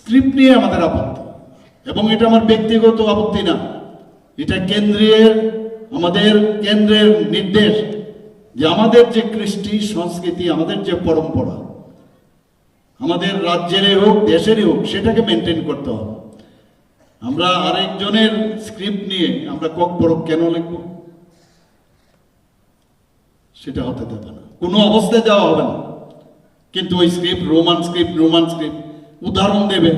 Script নিয়ে আমাদের আপত্তি, এবং এটা আমার ব্যক্তিগত আপত্তি না, এটা আমাদের কেন্দ্রের নির্দেশ যে আমাদের যে কৃষ্টি সংস্কৃতি, আমাদের যে পরম্পরা, আমাদের রাজ্যেরই হোক দেশেরই হোক, সেটাকে মেনটেন করতে হবে। আমরা আরেকজনের স্ক্রিপ্ট নিয়ে আমরা ককবরক কেন লিখব? সেটা হতে দেবে না, কোনো অবস্থায় দেওয়া হবে না। কিন্তু ওই স্ক্রিপ্ট রোমান স্ক্রিপ্ট উদাহরণ দেবে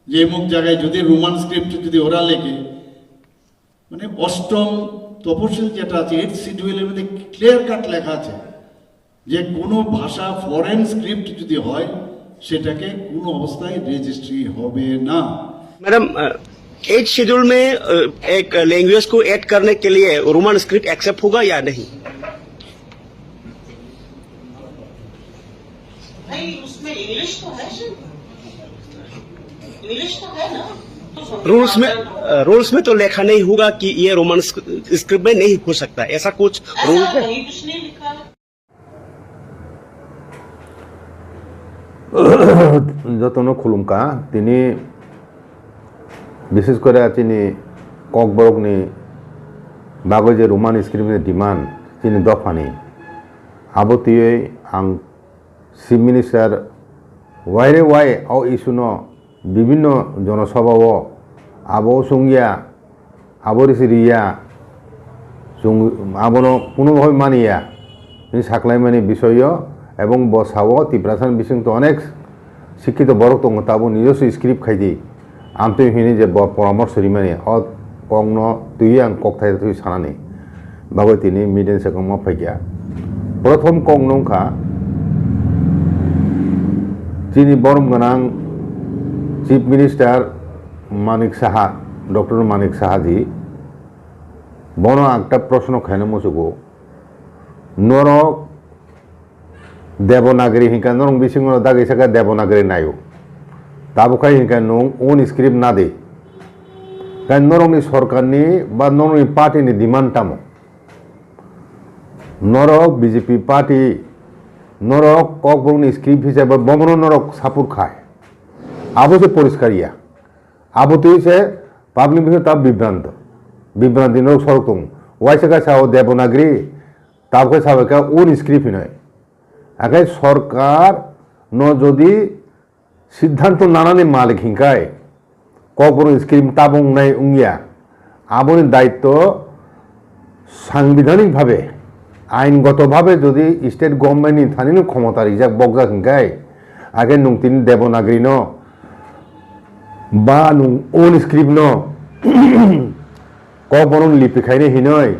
যে এমুক জায়গায় যদি রোমান স্ক্রিপ্ট যদি ওরা লেখে, মানে অষ্টম তপশিল যেটা আছে 8th শিডিউলের মধ্যে ক্লিয়ার কাট লেখা আছে যে কোনো ভাষা ফরেন স্ক্রিপ্ট যদি হয় সেটাকে কোনো অবস্থায় রেজিস্ট্রি হবে না। मैडम 8th शेड्यूल में एक लैंग्वेज को ऐड करने के लिए रोमन स्क्रिप्ट एक्सेप्ट होगा या नहीं? भाई उसमें इंग्लिश तो है, इंग्लिश तो है ना। रूल्स में तो लिखा नहीं होगा कि ये रोमन स्क्रिप्ट में नहीं हो सकता, ऐसा कुछ रूल ऐसा है? कहीं कुछ नहीं लिखा है। যতনো খুলুমকা তিনি বিশেষ করে তিনি ককবরকনি বাগৈ যে রোমান স্ক্রিপ্টनि ডিমান্ড তিনি দফানি আবতীয় আं চিফ মিনিস্টার ওয়াইরে ওয়াই আও ইস্যুনো বিভিন্ন জনসভাও আবো সঙ্গিয়া আবরিসি রিয়া আবনো কোনোভাবে মানিয়া সাকলাইমানি বিষয় এবং বসাও তিপ্রাসান বিষয় তো অনেক শিক্ষিত বড় দङ তাবো নিজস্ব স্ক্রিপ্ট খাইদি আমতে হিনি যে পরামর্শ রিমানি কংন তুই আं ককথাই তুই সানানি বাগৈ তিনি মিডিয়ান সেকম ফাইকিয়া প্রথম কং নংখা যিনি বরম গোনাं chief minister Manik Saha doctor মানিক সাহাজি বনো একটা প্রশ্ন খাইনো মসুগো নরক দেবনাগরী হিংকা নরং বিসিং দাগি সাকা দেবনাগরী নাইও তাবুখাই হিংকা নং ওন স্ক্রিপ্ট না দে কারণ নরংনি সরকারনি বা নরংনি পার্টিনি ডিমান্ড তামো নরক বিজেপি পার্টি নরক ককবরকনি স্ক্রিপ্ট হিসাবে বমন নরক সাপুর খায় আবো যে পরিষ্কার ইয়া আবো তুই সে পাবলিক বিষয় তাব বিভ্রান্তি নরক সরক দङ ওয়াইসাকা সাও দেবনাগরী তাবকে সাবেকা ওন স্ক্রিপ্ট নয় আগে সরকার ন যদি সিদ্ধান্ত নানানি মালিক হিংকায় ককবরক স্ক্রিপ্ট তাবং নাই উংয়া আবনি দায়িত্ব সাংবিধানিকভাবে আইনগতভাবে যদি স্টেট গভর্নমেন্টনি থানিনো ক্ষমতা রিজার্ভ বগজা হিংকায় আগে নুং তিনি দেবনাগরী ন বা নুং ওন স্ক্রিপ্ট ন ককবরক লিপিখাইনে হিনয়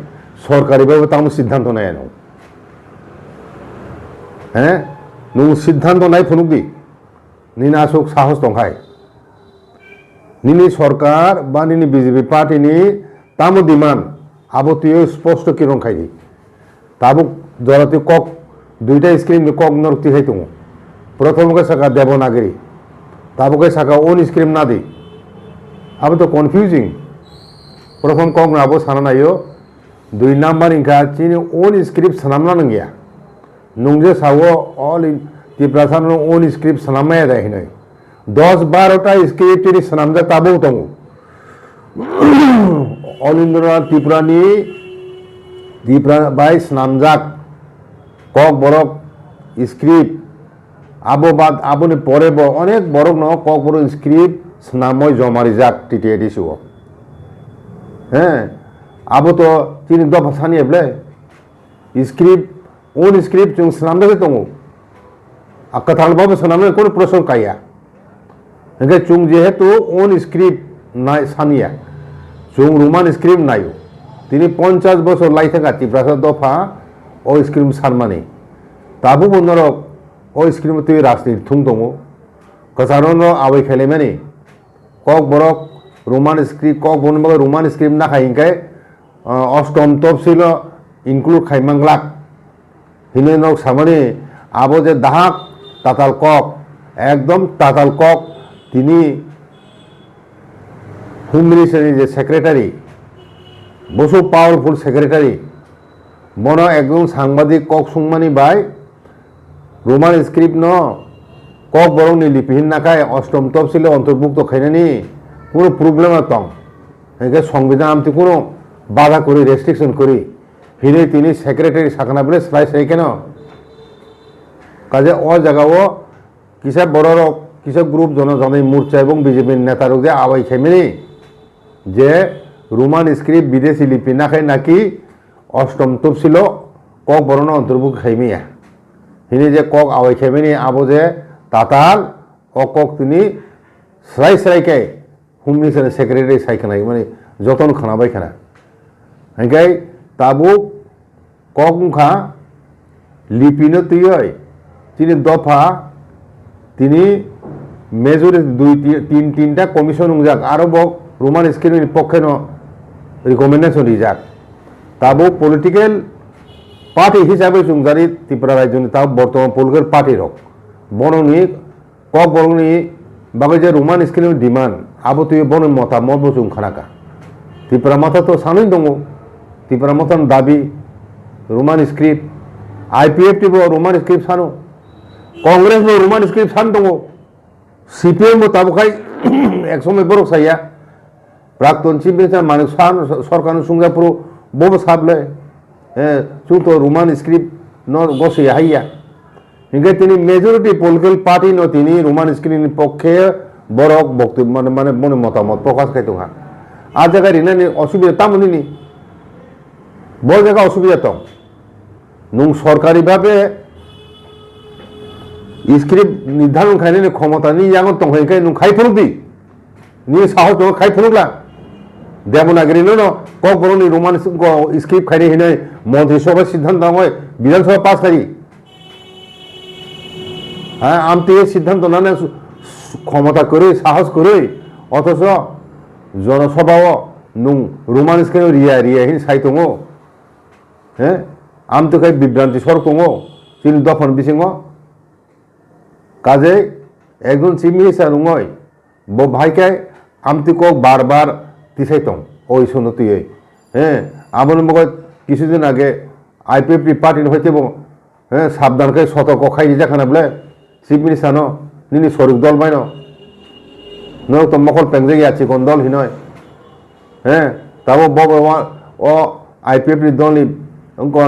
সরকারিভাবে তাম সিদ্ধান্ত নেয় নো হ্যাঁ নুং সিদ্ধান্ত নাই ফুনুকদি নিনা আসুক সাহস দংখায় নিনি সরকার বা নিনি বিজেপি পার্টিনি তামো ডিমান্ড আবতীয় স্পষ্ট কিরণ খাইদি তাবুক জরাতি কক দুইটা স্ক্রিপ্ট কক নরক্তি খাই দङ প্রথমকে সাকা দেবনাগরী তাবুকে সাকা ওন স্ক্রিপ্ট না দি আবো তো কনফিউজিং প্রথম কক নাবো সানা নাইও দুই নাম্বার ইনকা চিনি ওন স্ক্রিপ্ট সানামনা নঙ্গিয়া নুংজে সাও অল তিপ্রাসান ওন স্ক্রিপ্ট সানামায়া যায় নয় 10-12টা স্ক্রিপ্ট তিনি সানামজা তাবো দङ অল ইন্দ্রনাথ ত্রিপুরা বাই সানামজাক ককবরক স্ক্রিপ্ট আবো বাদ আবনি পরে অনেক বরক ন ককবরক স্ক্রিপ্ট সানাময় জমারি যাক টিটিএ দিছো হ্যাঁ আবো তো তিনি দফা সানিয়ে বলে স্ক্রিপ্ট ওন স্ক্রিপ্ট जों सानामजाके दङ आक्का थालबाबो सानामनो कोनो प्रश्न काया ओंखाय जों जेहेतु ओन स्क्रिप्ट नाय सानिया जों रोमान स्क्रिप्ट नायो তিনি 50 বছর লাই থাকা তিপ্রাসাদ দফা ও স্ক্রিপ্ট সানমানি তাবু বন্ধরক ও স্ক্রিপ্ট তুই রাজনীতি থুং দङ কারণ আবাই খেলে মানে Kokborok Roman script Kokborok Roman script না খাইংকায় অষ্টম তফসিল ইনক্লুড খাইমাংলাক হিনে নক সামনে আবো যে দাহাক তাতাল কক একদম তাতাল কক তিনি হোম মিনিস্টারের যে সেক্রেটারি বসু পাওয়ারফুল সেক্রেটারি বন একদম সাংবাদিক কক সুংমানি বাই রোমান স্ক্রিপ্ট ন কক বরংনি লিপিহীন নাখায় অষ্টম তফসিলে অন্তর্ভুক্ত খাইনানি কোনো প্রবলেম দं একে সংবিধান আমতি কোনো বাধা করি রেস্ট্রিকশন করি হিনে তিনি সেক্রেটারি সাখানা বলে স্লাই সাই কেন কাজে ও জায়গাও কিসব বড় কিসব গ্রুপ জনজাতি মোর্চা এবং বিজেপির নেতার যে আওয়াই খাইমেনি যে রোমান স্ক্রিপ্ট বিদেশি লিপি নাখায় নাকি অষ্টম তফসিল কক বরণ অন্তর্ভুক্ত খাইমিয়া হিনি যে কক আওয়াই খাইমেনি আবো যে তাতাল ও কক তিনি স্রাই স্রাইকে হুমনি সেক্রেটারি সাইখানাই মানে যতন খানাবাই খানা হাইকাই তাবু কক মুখা লিপিনো তুই তিনি দফা তিনি মেজরিটি তিনটা কমিশন যাক আরো বক রোমান স্ক্রিপ্টের পক্ষে রিকমেন্ডেশন যাক তাবো পলিটিক্যাল পার্টি হিসাবে চুংজারি ত্রিপুরা রাজ্যনি তাও বর্তমান পলিটিক্যাল পার্টি রক বননি কক বরংনি বাকি যে রোমান স্ক্রিপ্টের ডিমান্ড আবো তুই বন মতামত বসুং খানাকা ত্রিপুরা মাথা তো সানুই দङ ত্রিপুরা মাথার দাবি Roman script IPFT Roman script সানো কংগ্রেস রোমান স্ক্রিপ্ট सान दङ CPM তাবখাই একসময় বড় সাইয়া প্রাক্তন চিফ মিনিস্টার মানিক সান সরকার সুংজাপুর বব সাবলে চুং তো রোমান স্ক্রিপ্ট ন গসে হাইয়া হিংগে তিনি মেজরিটি পলিটিক্যাল পার্টি ন তিনি রোমান স্ক্রিপ্টের পক্ষে বড় বক্তব্য মানে মনে মতামত প্রকাশ খাইতো হা আর জায়গায় রিনানি অসুবিধা তামনি বড় জায়গা অসুবিধা তো নুং সরকারিভাবে স্ক্রিপ্ট নির্ধারণ খাইনি ক্ষমতা নি যেমন তো হয়ে নুং খাই ফুরুক নি সাহস দङ খাই ফুরুকলা দেবনাগরী ন কক বরংনি রোমান স্ক্রিপ্ট খাইনি হিনে মন্ত্রিসভার সিদ্ধান্ত হয় বিধানসভা পাস খাই হ্যাঁ আমতি সিদ্ধান্ত না ক্ষমতা করে সাহস করে অথচ জনসভাও নুং রোমান স্ক্রিপ্ট রিয়া রিয়া হিন সাই দङ হ্যাঁ আমতো খাই বিভ্রান্তি সরক দङ তিনি দফন বিসিङ কাজে একজন চিফ মিনিস্টার নয় ভাইকাই আমতি কক বারবার তিসাইতং ওই শোনো তুই হ্যাঁ আমার মনে কিছুদিন আগে IPFT পার্টির হইতে হ্যাঁ সাবধানকে সতর্ক খাই যাখানা বলে চিফ মিনিস্টার নিনি শরিক দল বাইন নয় তো মকল পেংজে আছে কোন দল হিনয় হ্যাঁ তাও ও IPFT দল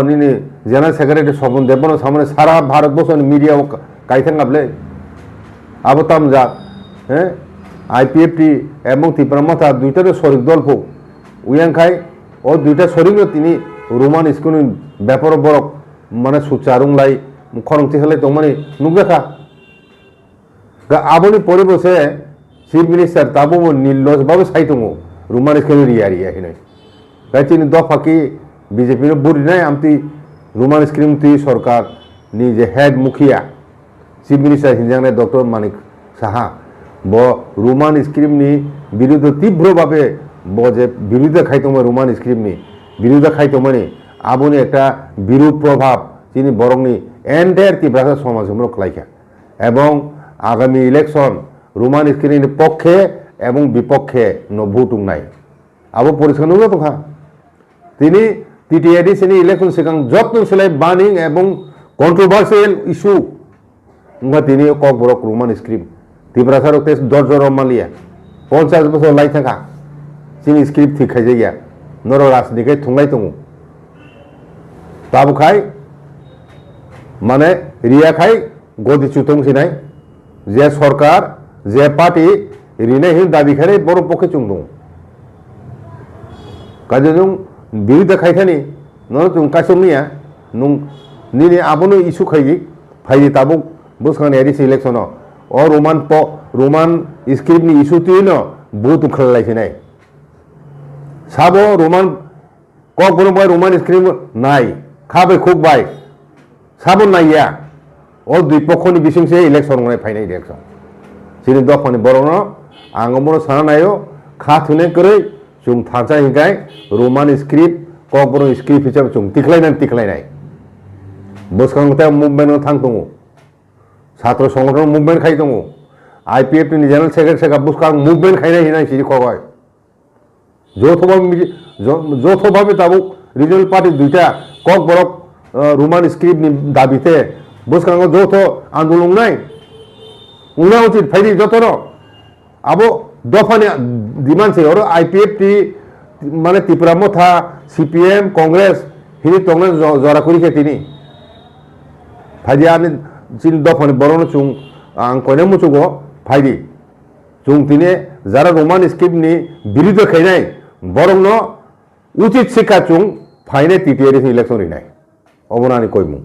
নিনি জেনারেল সেক্রেটারি স্বপন দেবনের সামনে সারা ভারতবর্ষ মিডিয়া কাইথাং গাবলে আবো তাম যা হ্যাঁ IPFT এবং ত্রিপুরা মাথা দুইটারে শরিক দল ফো উইয়াংখাই ও দুইটা শরিক তিনি রোমান স্কুল ব্যাপার বড় মানে সুচারুংলাই খরংতি হলে তো মানে নুগেখা আবনি পরিবেশে চিফ মিনিস্টার তাবো নির্লসভাবে সাই দङ রোমান স্কুল রিয়া রিয়া হিনাই তাই তিনি দফাকি বিজেপি বুড়ি নাই আমতি রোমান স্ক্রিপ্ট সরকার নি যে হেড মুখিয়া chief minister হিনজাংনাय doctor Manik Saha ব রোমান স্ক্রিপ্টনি বিরুদ্ধে তীব্রভাবে ব যে বিরোধিতা খাইতোমে রোমান স্ক্রিপ্টনি বিরোধিতা খাইতোমানে আবনি একটা বিরূপ প্রভাব তিনি বরংনি এন্টায়ার ত্রিপুরা সমাজমূলক খাইখা এবং আগামী ইলেকশন রোমান স্ক্রিপ্টের পক্ষে এবং বিপক্ষে ভোটুং নাই আবো পরিষ্কার নগো তো খা তিনি TTID সেনি ইলেকশন সিগাং যত্ন সেলাই বার্নিং এবং কন্ট্রোভার্সিয়াল ইস্যু তিনি কক বড় রোমান স্ক্রিপ্ট ত্রিপুরা সারক 10 জন মালিয়া 50 বছর লাই থাকা চিনি স্ক্রিপ্ট ঠিক খাই যাইয়া নর রাজনীতিকে থুংলাই দङ তাবো খাই মানে রিয়া খাই গদি চুতং সিনাই যে সরকার যে পার্টি রিনে হিন দাবি খাই বড় পক্ষে চুং দङ কাজে जों বিরুদ্ধে খাইখানি নন তুম কাসমিয়া নুং নিনি আবনো ইস্যু খাইগি ফাইদি তাবো বসখানে এরিস ইলেকশন ও রোমান স্ক্রিপ্ট নি ইস্যু তুই ন বহুত খেলাইছে নাই সাবো রোমান কক বড় বাই রোমান স্ক্রিপ্ট নাই খাবে খুব বাই সাবো নাইয়া ও দুই পক্ষনি বিসিংসে ইলেকশন গনাই ফাইনাল ইলেকশন সিনি দফানি বড়ন আঙ্গমনো সানা নাইও খা থুনে করে जों थांचा हिंगाय रोमान स्क्रिप्ट কক বড় স্ক্রিপ্ট হিসাবে जों तिखलायनाय बसखांता मुभमेन्ट थां दङ ছাত্র সংগঠন মুভমেন্ট খাই দङ IPFT नि জেনারেল সেক্রেটারি বসখাং মুভমেন্ট খাইনাय হিনাय সিরি খগায় যৌথভাবে তাবো রিজনাল পার্টি দুইটা কক বড় রোমান স্ক্রিপ্ট নি দাবিতে বসখাং যৌথ আন্দোলন নাই উনা উচিত ফাইদি যতন আবো দফানে ডিমান্ড সে ওর আইপিএফ টি মানে ত্রিপুরা মথা সিপিএম কংগ্রেস হিনি তংলে জরা করিকে তিনি ফাইদি আনি চিন দফানে বড় চুং আং কয়নে মুচুগো ফাইদি চুং তিনি যারা রোমান স্ক্রিপ্টনি বিরুদ্ধে খাইনাই বরং ন উচিত শিক্ষা চুং ফাইনে টিটিআর ইলেকশন নাই অবনানি কইমু